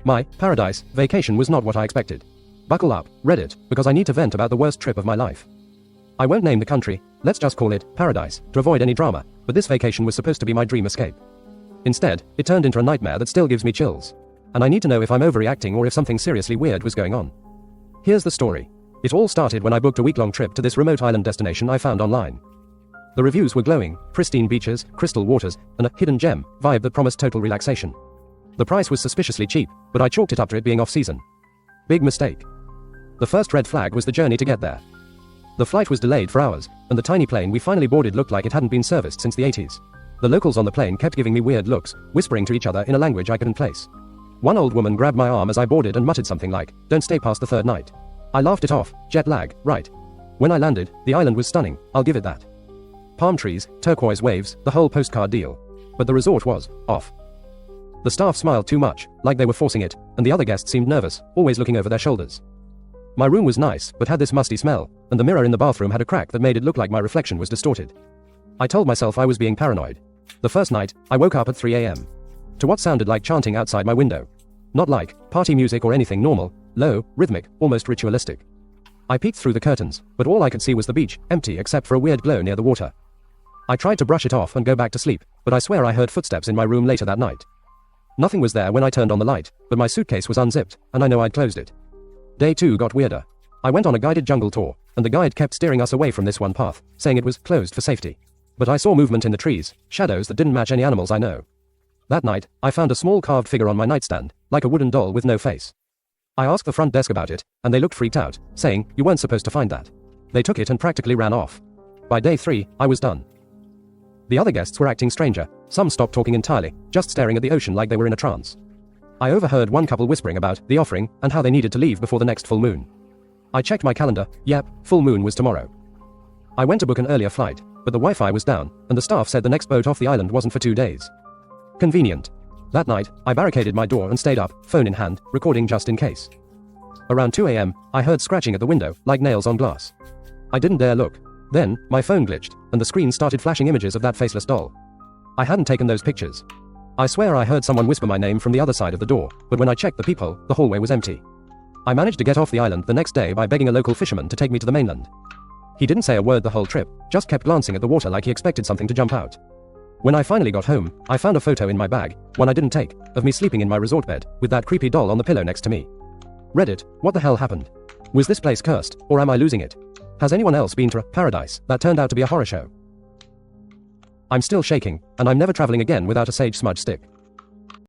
My paradise vacation was not what I expected. Buckle up, Reddit, because I need to vent about the worst trip of my life. I won't name the country, let's just call it paradise, to avoid any drama, but this vacation was supposed to be my dream escape. Instead, it turned into a nightmare that still gives me chills. And I need to know if I'm overreacting or if something seriously weird was going on. Here's the story. It all started when I booked a week-long trip to this remote island destination I found online. The reviews were glowing, pristine beaches, crystal waters, and a hidden gem vibe that promised total relaxation. The price was suspiciously cheap, but I chalked it up to it being off-season. Big mistake. The first red flag was the journey to get there. The flight was delayed for hours, and the tiny plane we finally boarded looked like it hadn't been serviced since the 80s. The locals on the plane kept giving me weird looks, whispering to each other in a language I couldn't place. One old woman grabbed my arm as I boarded and muttered something like, "Don't stay past the third night." I laughed it off, jet lag, right. When I landed, the island was stunning, I'll give it that. Palm trees, turquoise waves, the whole postcard deal. But the resort was off. The staff smiled too much, like they were forcing it, and the other guests seemed nervous, always looking over their shoulders. My room was nice, but had this musty smell, and the mirror in the bathroom had a crack that made it look like my reflection was distorted. I told myself I was being paranoid. The first night, I woke up at 3 a.m. to what sounded like chanting outside my window. Not like party music or anything normal, low, rhythmic, almost ritualistic. I peeked through the curtains, but all I could see was the beach, empty except for a weird glow near the water. I tried to brush it off and go back to sleep, but I swear I heard footsteps in my room later that night. Nothing was there when I turned on the light, but my suitcase was unzipped, and I know I'd closed it. Day 2 got weirder. I went on a guided jungle tour, and the guide kept steering us away from this one path, saying it was closed for safety. But I saw movement in the trees, shadows that didn't match any animals I know. That night, I found a small carved figure on my nightstand, like a wooden doll with no face. I asked the front desk about it, and they looked freaked out, saying, "You weren't supposed to find that." They took it and practically ran off. By day 3, I was done. The other guests were acting stranger, some stopped talking entirely, just staring at the ocean like they were in a trance. I overheard one couple whispering about the offering and how they needed to leave before the next full moon. I checked my calendar, yep, full moon was tomorrow. I went to book an earlier flight, but the Wi-Fi was down, and the staff said the next boat off the island wasn't for 2 days. Convenient. That night, I barricaded my door and stayed up, phone in hand, recording just in case. Around 2 a.m., I heard scratching at the window, like nails on glass. I didn't dare look. Then, my phone glitched, and the screen started flashing images of that faceless doll. I hadn't taken those pictures. I swear I heard someone whisper my name from the other side of the door, but when I checked the peephole, the hallway was empty. I managed to get off the island the next day by begging a local fisherman to take me to the mainland. He didn't say a word the whole trip, just kept glancing at the water like he expected something to jump out. When I finally got home, I found a photo in my bag, one I didn't take, of me sleeping in my resort bed, with that creepy doll on the pillow next to me. Reddit, what the hell happened? Was this place cursed, or am I losing it? Has anyone else been to a paradise that turned out to be a horror show? I'm still shaking, and I'm never traveling again without a sage smudge stick.